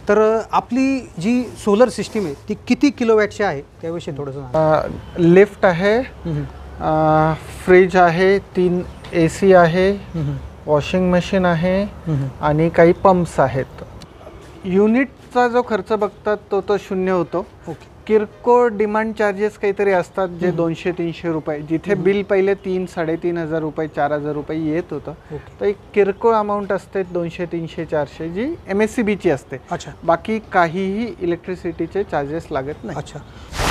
तर आपली जी solar system आहे ती किती किलोवॅटची आहे त्याविषयी थोडंसं लिफ्ट आहे, फ्रीज आहे, 3 AC आहे, वॉशिंग मशीन आहे आणि काही पंप्स आहेत। युनिटचा जो खर्च बघतात तो 0 होतो। किरकोळ डिमांड चार्जेस काहीतरी असतात जे 200-300 रुपये, जिथे बिल पहिले 3-3.5 रुपये 4,000 रुपये येत होतं, तर एक किरकोळ अमाऊंट असते 200-300-400 जी MSCBची असते। बाकी काहीही इलेक्ट्रिसिटीचे चार्जेस लागत नाही। अच्छा,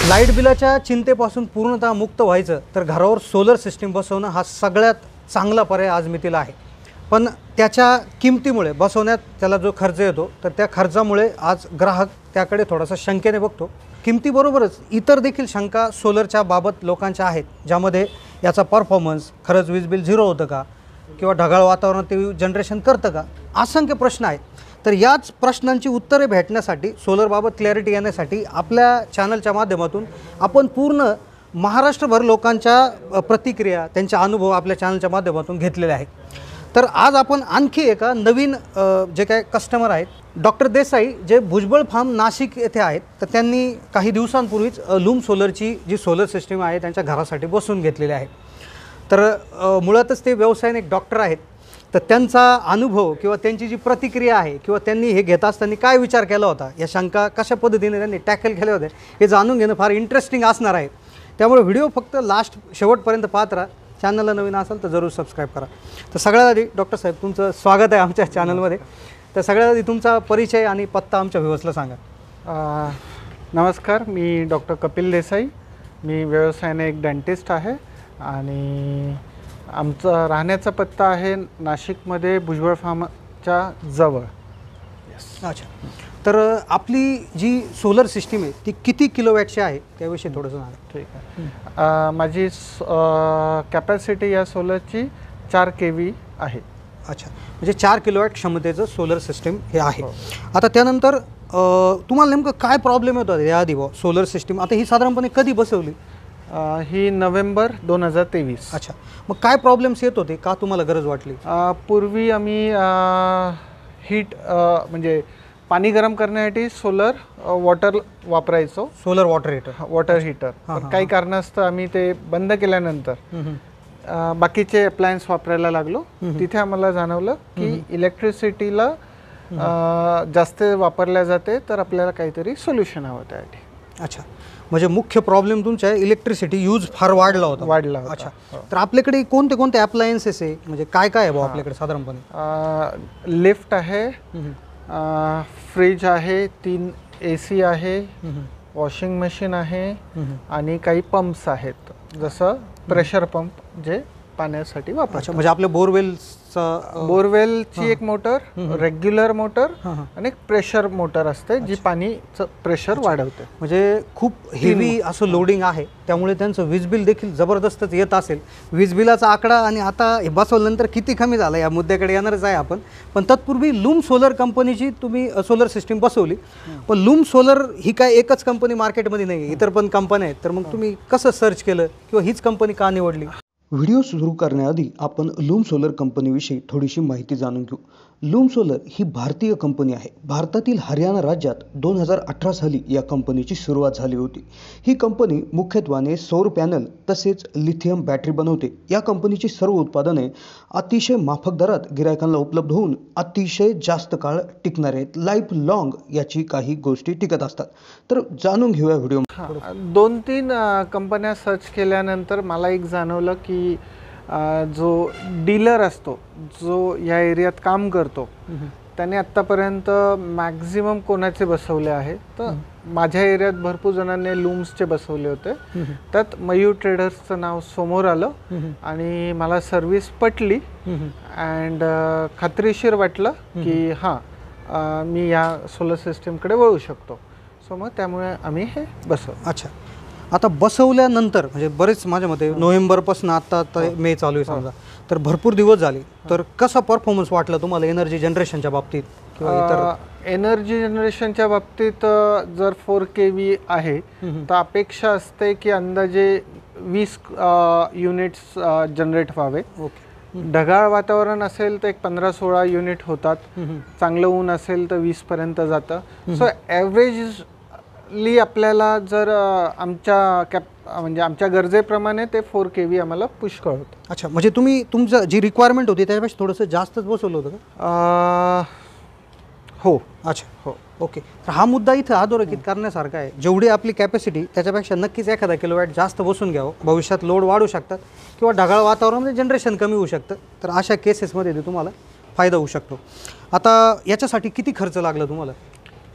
लाईट बिलाच्या चिंतेपासून पूर्णतः मुक्त व्हायचं तर घरावर सोलर सिस्टीम बसवणं हा सगळ्यात चांगला पर्याय आज मितीला आहे। पण त्याच्या किमतीमुळे बसवण्यात त्याला जो खर्च येतो तर त्या खर्चामुळे आज ग्राहक त्याकडे थोडासा शंकेने बघतो। किमतीबरोबरच इतर देखील शंका सोलरच्या बाबत लोकांच्या आहेत, ज्यामध्ये याचा परफॉर्मन्स, खरंच वीज बिल 0 होतं का, किंवा ढगाळ वातावरणात ते जनरेशन करतं का, असंख्य प्रश्न आहेत। तर याच प्रश्नांची उत्तरे भेटण्यासाठी, सोलरबाबत क्लॅरिटी येण्यासाठी आपल्या चॅनलच्या माध्यमातून आपण पूर्ण महाराष्ट्रभर लोकांच्या प्रतिक्रिया, त्यांचे अनुभव आपल्या चॅनलच्या माध्यमातून घेतलेले आहेत। तर आज आपण आणखी एका नवीन जे काही कस्टमर आहेत, डॉक्टर देसाई, जे भुजबळ फार्म नाशिक येथे आहेत, तर त्यांनी काही दिवसांपूर्वीच लूम सोलरची जी सोलर सिस्टीम आहे त्यांच्या घरासाठी बसवून घेतलेली आहे। तर मुळातच ते व्यवसायाने एक डॉक्टर आहेत, तर त्यांचा अनुभव किंवा त्यांची जी प्रतिक्रिया आहे किंवा त्यांनी हे घेत असताना काय विचार केला होता, या शंका कशा पद्धतीने त्यांनी टॅकल केल्या होत्या, हे जाणून घेणं फार इंटरेस्टिंग असणार आहे। त्यामुळे व्हिडिओ फक्त शेवटपर्यंत पाहत राहा। चॅनलला नवीन असाल तर जरूर सबस्क्राईब करा। तर सगळ्यात आधी डॉक्टर साहेब, तुमचं स्वागत आहे आमच्या चॅनलमध्ये। तर सगळ्यात आधी तुमचा परिचय आणि पत्ता आमच्या व्ह्यूअर्सला सांगा। नमस्कार, मी डॉक्टर कपिल देसाई, मी व्यवसायाने एक डेंटिस्ट आहे आणि आमचा राहण्याचा पत्ता आहे नाशिकमध्ये भुजबळ फार्मच्या जवळ। अच्छा, तर आपली जी सोलर सिस्टीम आहे ती किती किलोवॅटची आहे त्याविषयी थोडंसं सांगा। ठीक आहे, माझी कॅपॅसिटी या सोलरची 4 kV आहे। अच्छा, म्हणजे 4 किलोवॅट क्षमतेचं सोलर सिस्टीम हे आहे। आता त्यानंतर तुम्हाला नेमकं काय प्रॉब्लेम येत होता याआधी सोलर सिस्टीम, आता ही साधारणपणे कधी बसवली? ही नोव्हेंबर 2023। अच्छा, मग काय प्रॉब्लेम्स येत होते, का तुम्हाला गरज वाटली? पूर्वी आम्ही हीट म्हणजे पाणी गरम करण्यासाठी सोलर वॉटर वापरायचो, सोलर वॉटर हीटर। पण काही कारणास्तव आम्ही ते बंद केल्यानंतर बाकीचे अप्लायन्स वापरायला लागलो। तिथे आम्हाला जाणवलं की इलेक्ट्रिसिटीला जास्त वापरल्या जाते, तर आपल्याला काहीतरी सोल्युशन हवं त्यासाठी। अच्छा, म्हणजे मुख्य प्रॉब्लेम तुमच्या इलेक्ट्रिसिटी यूज फार वाढला होता। अच्छा, तर आपल्याकडे कोणते कोणते अप्लायन्सेस आहे, म्हणजे काय काय आहे आपल्याकडे साधारणपणे? लिफ्ट आहे, फ्रीज आहे, 3 AC आहे, वॉशिंग मशीन आहे आणि काही पंप्स आहेत, जसं प्रेशर पंप जे पाण्यासाठी वापरायचं। म्हणजे आपल्या बोरवेलची एक मोटर, रेग्युलर मोटर आणि एक प्रेशर मोटर असते जी पाणीचं प्रेशर वाढवते। म्हणजे खूप हेवी असं लोडिंग आहे, त्यामुळे त्यांचं वीज बिल देखील जबरदस्तच येत असेल। वीज बिलाचा आकडा आणि आता हे बसवल्यानंतर किती कमी झाला या मुद्द्याकडे येणारच आहे आपण। पण तत्पूर्वी लूम सोलर कंपनीची तुम्ही सोलर सिस्टीम बसवली, पण लूम सोलर ही काय एकच कंपनी मार्केटमध्ये नाही, इतर पण कंपन्या आहेत, तर मग तुम्ही कसं सर्च केलं किंवा हीच कंपनी का निवडली? व्हिडिओ सुरू करण्याआधी आपण लूम सोलर कंपनीविषयी थोडीशी माहिती जाणून घेऊ। लूम सोलर ही भारतीय कंपनी आहे। भारतातील हरियाणा राज्यात 2018 साली या कंपनीची सुरुवात झाली होती। ही कंपनी मुख्यत्वाने सौर पॅनल तसेच लिथियम बॅटरी बनवते। या कंपनीची सर्व उत्पादने अतिशय माफक दरात गिरायकांना उपलब्ध होऊन अतिशय जास्त काळ टिकणार आहेत। लाईफ लॉंग याची काही गोष्टी टिकत असतात। तर जाणून घेऊया व्हिडिओ। 2-3 कंपन्या सर्च केल्यानंतर मला एक जाणवलं की जो डीलर असतो, जो या एरियात काम करतो, त्याने आत्तापर्यंत मॅक्झिमम कोणाचे बसवले आहे, तर माझ्या एरियात भरपूर जणांनी लूम्सचे बसवले होते। त्यात मयूर ट्रेडर्सचं नाव समोर आलं आणि मला सर्व्हिस पटली अँड खात्रीशीर वाटलं की हां, मी या सोलर सिस्टीमकडे वळू शकतो। सो मग त्यामुळे आम्ही हे बसवलं। अच्छा, आता बसवल्यानंतर म्हणजे बरेच माझ्या मते नोव्हेंबरपासून आता मे चालू आहे समजा, तर भरपूर दिवस झाले, तर कसा परफॉर्मन्स वाटला तुम्हाला एनर्जी जनरेशनच्या बाबतीत किंवा इतर? एनर्जी जनरेशनच्या बाबतीत जर 4 kV आहे तर अपेक्षा असते की अंदाजे 20 युनिट्स जनरेट व्हावे। ढगाळ वातावरण असेल तर एक 15-16 युनिट होतात. चांगलं ऊन असेल तर 20 पर्यंत जातं. सो ॲव्हरेजली आपल्याला जर म्हणजे आमच्या गरजेप्रमाणे ते 4 kV आम्हाला पुष्कळ होतं. अच्छा, म्हणजे तुम्ही तुमचं जी रिक्वायरमेंट होती त्याच्यापेक्षा थोडंसं जास्तच बसवलं होतं का? हो. अच्छा, हो, ओके. तर हा मुद्दा इथं अधोरेखित करण्यासारखा आहे. जेवढी आपली कॅपॅसिटी त्याच्यापेक्षा नक्कीच एखादा किलोवॅट जास्त बसून घ्यावं. भविष्यात लोड वाढू शकतात किंवा ढगाळ वातावरणामध्ये जनरेशन कमी होऊ शकतं. तर अशा केसेसमध्ये ते तुम्हाला फायदा होऊ शकतो. आता याच्यासाठी किती खर्च लागला तुम्हाला?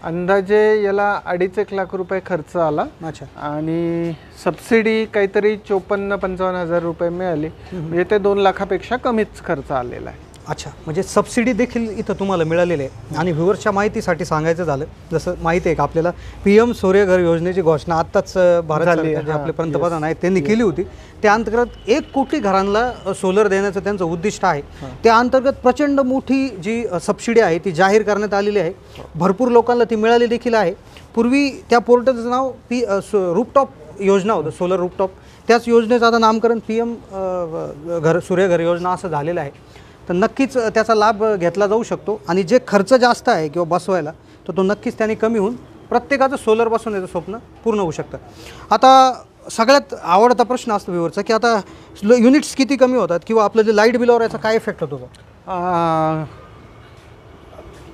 अंदाजे याला 2.5 लाख रुपये खर्च आला. अच्छा. आणि सबसिडी काहीतरी 54-55 हजार रुपये मिळाली. म्हणजे ते 2 लाखापेक्षा कमीच खर्च आलेला आहे. अच्छा, म्हणजे सबसिडी देखील इथं तुम्हाला मिळालेली आहे. आणि व्ह्युअर्सच्या माहितीसाठी सांगायचं झालं, जसं माहिती आहे का आपल्याला PM सूर्यघर योजनेची घोषणा आत्ताच भारत सरकार जे आपले पंतप्रधान आहेत त्यांनी केली होती. त्या अंतर्गत 1 कोटी घरांना सोलर देण्याचं त्यांचं उद्दिष्ट आहे. त्या अंतर्गत प्रचंड मोठी जी सबसिडी आहे ती जाहीर करण्यात आलेली आहे. भरपूर लोकांना ती मिळाली देखील आहे. पूर्वी त्या पोर्टलचं नाव रूफटॉप योजना होतं, सोलर रूफटॉप. त्याच योजनेचं आता नामकरण PM सूर्यघर योजना असं झालेलं आहे. तर नक्कीच त्याचा लाभ घेतला जाऊ शकतो. आणि जे खर्च जास्त आहे किंवा बसवायला तर तो नक्कीच त्याने कमी होऊन प्रत्येकाचं सोलर बसवण्याचं स्वप्न पूर्ण होऊ शकतं. आता सगळ्यात आवडता प्रश्न असतो व्ह्युअरचा की आता युनिट्स किती कमी होतात किंवा आपलं जे लाईट बिलवर याचा काय इफेक्ट होतो का?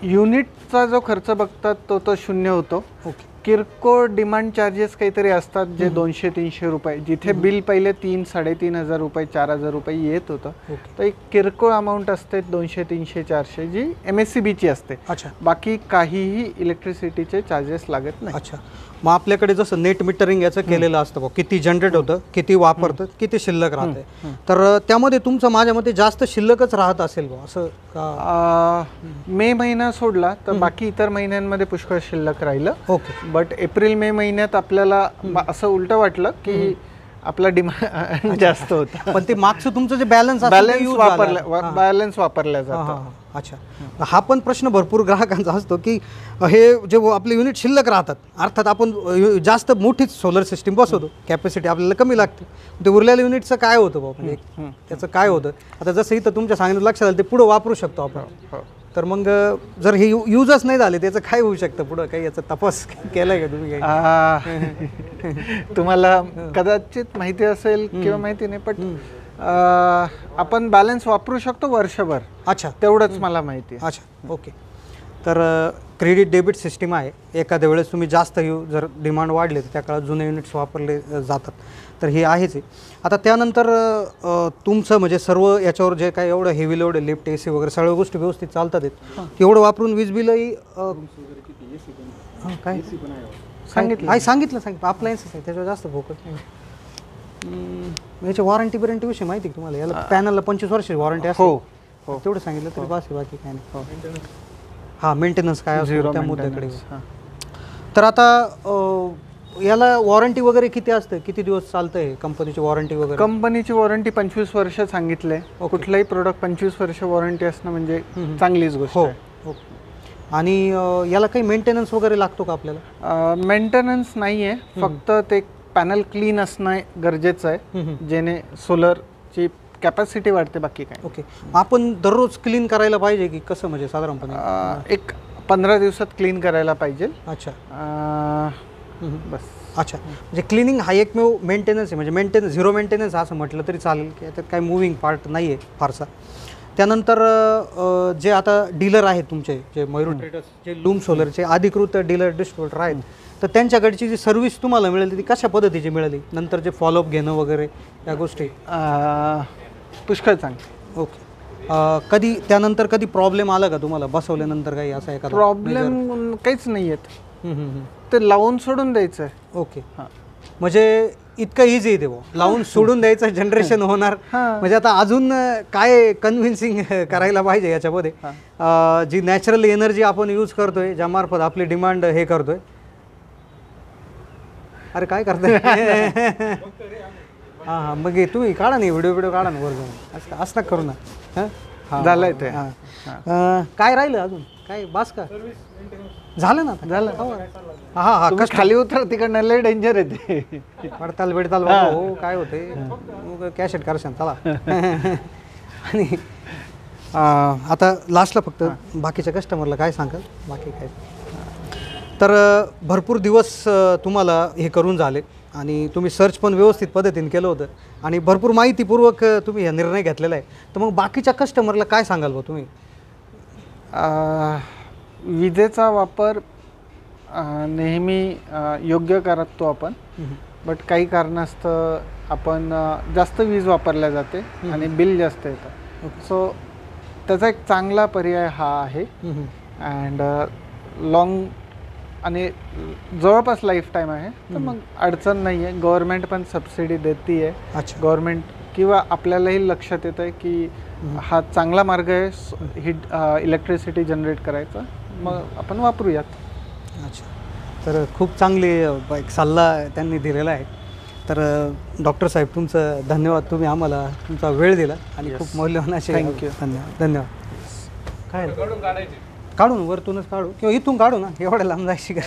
युनिटचा जो खर्च बघतात तो 0 होतो. ओके. किरकोळ डिमांड चार्जेस काहीतरी असतात जे 200-300 रुपये, जिथे बिल पहिले 3-3.5 हजार रुपये 4,000 रुपये येत होतं. तर एक किरकोळ अमाऊंट असते 200-300-400 जी MSCBची असते. अच्छा. बाकी काहीही इलेक्ट्रिसिटीचे चार्जेस लागत नाही. अच्छा, मग आपल्याकडे जसं नेट मीटरिंग याचं केलेलं असतं बघ, किती जनरेट होतं, किती वापरतं, किती शिल्लक राहते. तर त्यामध्ये तुमचं माझ्या मते जास्त शिल्लकच राहत असेल बघ असं का? मे महिना सोडला तर बाकी इतर महिन्यांमध्ये पुष्कळ शिल्लक राहिलं. ओके. बट एप्रिल-मे महिन्यात आपल्याला असं उलटं वाटलं की आपला डिमांड जास्त होता. पण ते मागचं तुमचं जे बॅलन्स वापरल्या जातं. अच्छा, हा पण प्रश्न भरपूर ग्राहकांचा असतो की हे जे आपले युनिट शिल्लक राहतात, अर्थात आपण जास्त मोठीच सोलर सिस्टीम बसवतो, कॅपॅसिटी आपल्याला कमी लागते, ते उरलेल्या युनिटचं काय होतं बाबा, म्हणजे त्याचं काय होतं? आता जसं इथं तुमच्या सांगितलं लक्षात आलं ते पुढं वापरू शकतो आपण. तर मग जर हे यूजच नाही झाले त्याचं काय होऊ शकतं पुढं? काही याचा तपास केलाय का तुम्ही? तुम्हाला कदाचित माहिती असेल किंवा माहिती नाही, पण आपण बॅलन्स वापरू शकतो वर्षभर. अच्छा, तेवढंच मला माहिती आहे. अच्छा, ओके. तर क्रेडिट डेबिट सिस्टीम आहे. एखाद्या वेळेस तुम्ही जास्त जर डिमांड वाढले तर त्या काळात जुने युनिट्स वापरले जातात. तर हे आहेच आहे. आता त्यानंतर तुमचं म्हणजे सर्व याच्यावर जे काय एवढं हेवी लोड लिफ्ट AC वगैरे सगळ्या गोष्टी व्यवस्थित चालतात आहेत, एवढं वापरून वीज बिलही काय सांगितलं अप्लायन्सेस आहे त्याच्यावर जास्त फोकस नाही. याची वॉरंटी विषयी माहिती आहे तुम्हाला? याला पॅनलला 25 वर्षाची वॉरंटी असते. हो, तेवढं सांगितलं तरी बास आहे, बाकी काय नाही. हां, मेंटेनन्स काय असतो त्या मुद्द्याकडे. तर आता याला वॉरंटी वगैरे किती असते, किती दिवस चालतंय कंपनीची वॉरंटी वगैरे? कंपनीची वॉरंटी 25 वर्ष सांगितले. कुठलाही प्रोडक्ट 25 वर्ष वॉरंटी असणं म्हणजे चांगलीच गोष्ट आहे. हो. आणि याला काही मेंटेनन्स वगैरे लागतो का आपल्याला? मेंटेनन्स नाही आहे, फक्त ते पॅनल क्लीन असणं गरजेचं आहे, जेणे सोलरची कॅपॅसिटी वाढते, बाकी काय. ओके. आपण दररोज क्लीन करायला पाहिजे की कसं, म्हणजे साधारणपणे एक 15 दिवसात क्लीन करायला पाहिजे. अच्छा, बस. अच्छा, म्हणजे क्लिनिंग हा एकमेव मेंटेनन्स आहे, म्हणजे झिरो मेंटेनन्स असं म्हटलं तरी चालेल की त्यात काही मूव्हिंग पार्ट नाही आहे फारसा. त्यानंतर जे आता डीलर आहेत तुमचे, जे मयूर ट्रेडर्स, जे लूम सोलरचे अधिकृत डीलर डिस्ट्रीब्युटर आहेत, तर त्यांच्याकडची जी सर्व्हिस तुम्हाला मिळाली ती कशा पद्धतीची मिळाली? नंतर जे फॉलोअप घेणं वगैरे या गोष्टी पुष्कळ चांगली. ओके. कधी त्यानंतर कधी प्रॉब्लेम आला का तुम्हाला बसवल्यानंतर? काही असा एखादा प्रॉब्लेम काहीच नाही आहेत, ते लावून सोडून द्यायचं आहे. ओके. म्हणजे इतकं इझी आहे ते लावून सोडून द्यायचं, जनरेशन होणार. म्हणजे आता अजून काय कन्व्हिन्सिंग करायला पाहिजे याच्यामध्ये? जी नॅचरल एनर्जी आपण यूज करतोय, ज्यामार्फत आपली डिमांड हे करतोय. अरे काय करताय? हां, मग तुम्ही काढा नाही व्हिडिओ काढा ना वर जाऊन, असं करू ना. झालंय ते. काय राहिलं अजून? काय बास का झालं ना? झालं. हां, खाली उतर, तिकडनं लय डेंजर येते. पडताल हो, काय होते कॅशेट करशान चला. आणि आता लास्टला फक्त बाकीच्या कस्टमरला काय सांगाल बाकी काय तर भरपूर दिवस तुम्हाला हे करून झाले आणि तुम्ही सर्च पण व्यवस्थित पद्धतीने केलं होतं आणि भरपूर माहितीपूर्वक तुम्ही हा निर्णय घेतलेला आहे. तर मग बाकीच्या कस्टमरला काय सांगाल बा तुम्ही? विजेचा वापर नेहमी योग्य करतो आपण, बट काही कारणास्तव आपण जास्त वीज वापरल्या जाते आणि बिल जास्त येतं. सो त्याचा एक चांगला पर्याय हा आहे अँड लॉंग आणि जवळपास लाईफ टाईम आहे, तर मग अडचण नाही आहे. गव्हर्मेंट पण सबसिडी देते आहे. अच्छा. गव्हर्मेंट किंवा आपल्यालाही लक्षात येतं आहे की हा चांगला मार्ग आहे हीट इलेक्ट्रिसिटी जनरेट करायचा, मग आपण वापरूयात. अच्छा. तर खूप चांगली एक सल्ला त्यांनी दिलेला आहे. तर डॉक्टर साहेब तुमचं धन्यवाद, तुम्ही आम्हाला तुमचा वेळ दिला आणि खूप मौल्यवान असे थँक्यू. धन्यवाद. काय काढून वरतूनच काढू किंवा इथून काढू ना, एवढ्या लांब जायची का?